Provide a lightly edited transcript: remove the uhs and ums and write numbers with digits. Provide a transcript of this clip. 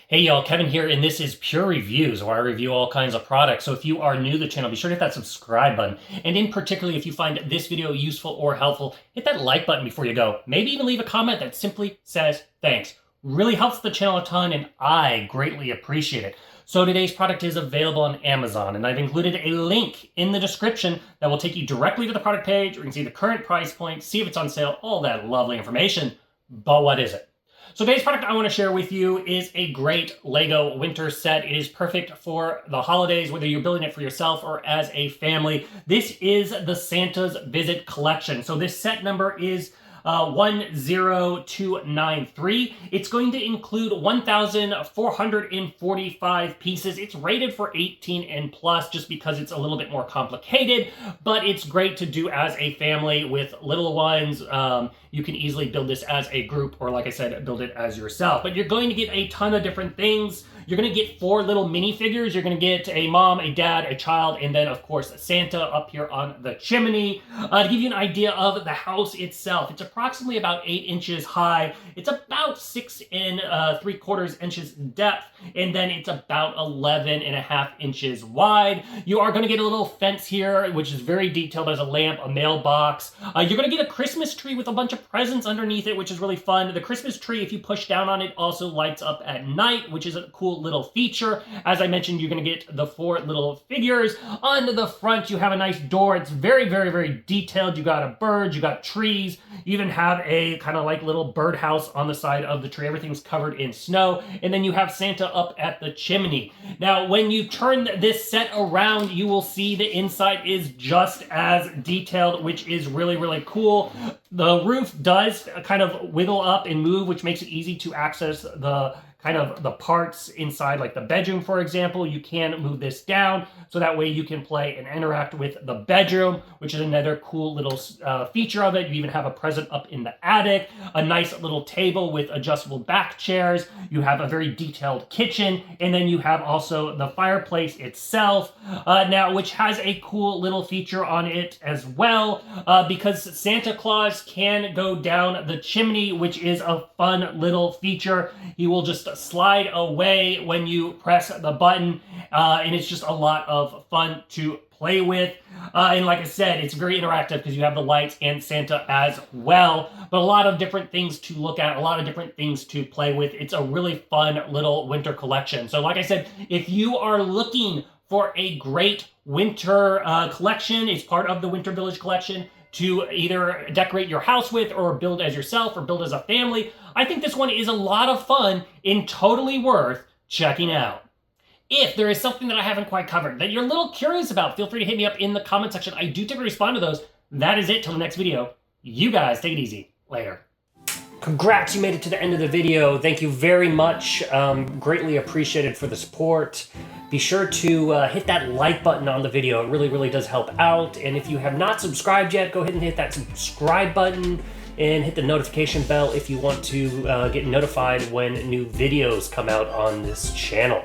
Hey y'all, Kevin here, and this is Pure Reviews, where I review all kinds of products. So if you are new to the channel, be sure to hit that subscribe button. And in particular, if you find this video useful or helpful, hit that like button before you go. Maybe even leave a comment that simply says thanks. Really helps the channel a ton, and I greatly appreciate it. So today's product is available on Amazon, and I've included a link in the description that will take you directly to the product page, where you can see the current price point, see if it's on sale, all that lovely information. But what is it? So today's product I want to share with you is a great Lego winter set. It is perfect for the holidays, whether you're building it for yourself or as a family. This is the Santa's Visit collection. So this set number is 10293. It's going to include 1,445 pieces. It's rated for 18 and plus just because it's a little bit more complicated, but it's great to do as a family with little ones. You can easily build this as a group, or like I said, build it as yourself. But you're going to get a ton of different things. You're going to get 4 little minifigures. You're going to get a mom, a dad, a child, and then, of course, Santa up here on the chimney. To give you an idea of the house itself, it's approximately about 8 inches high. It's about 6 3/4 inches in depth, and then it's about 11.5 inches wide. You are going to get a little fence here, which is very detailed. There's a lamp, a mailbox. You're going to get a Christmas tree with a bunch of presents underneath it, which is really fun. The Christmas tree, if you push down on it, also lights up at night, which is a cool little feature. As I mentioned, you're going to get the 4 little figures. On the front, you have a nice door. It's very, very, very detailed. You got a bird, you got trees. You even have a kind of like little birdhouse on the side of the tree. Everything's covered in snow. And then you have Santa up at the chimney. Now, when you turn this set around, you will see the inside is just as detailed, which is really, really cool. The roof does kind of wiggle up and move, which makes it easy to access the parts inside, like the bedroom, for example. You can move this down, so that way you can play and interact with the bedroom, which is another cool little feature of it. You even have a present up in the attic, a nice little table with adjustable back chairs. You have a very detailed kitchen, and then you have also the fireplace itself, now, which has a cool little feature on it as well, because Santa Claus can go down the chimney, which is a fun little feature. He will just slide away when you press the button, and it's just a lot of fun to play with. And like I said, it's very interactive because you have the lights and Santa as well, but a lot of different things to look at, a lot of different things to play with. It's a really fun little winter collection. So like I said, if you are looking for a great winter collection, it's part of the Winter Village collection, to either decorate your house with or build as yourself or build as a family, I think this one is a lot of fun and totally worth checking out. If there is something that I haven't quite covered that you're a little curious about, feel free to hit me up in the comment section. I do typically respond to those. That is it till the next video. You guys take it easy. Later. Congrats, you made it to the end of the video. Thank you very much. Greatly appreciated for the support. Be sure to hit that like button on the video. It really, really does help out. And if you have not subscribed yet, go ahead and hit that subscribe button and hit the notification bell if you want to get notified when new videos come out on this channel.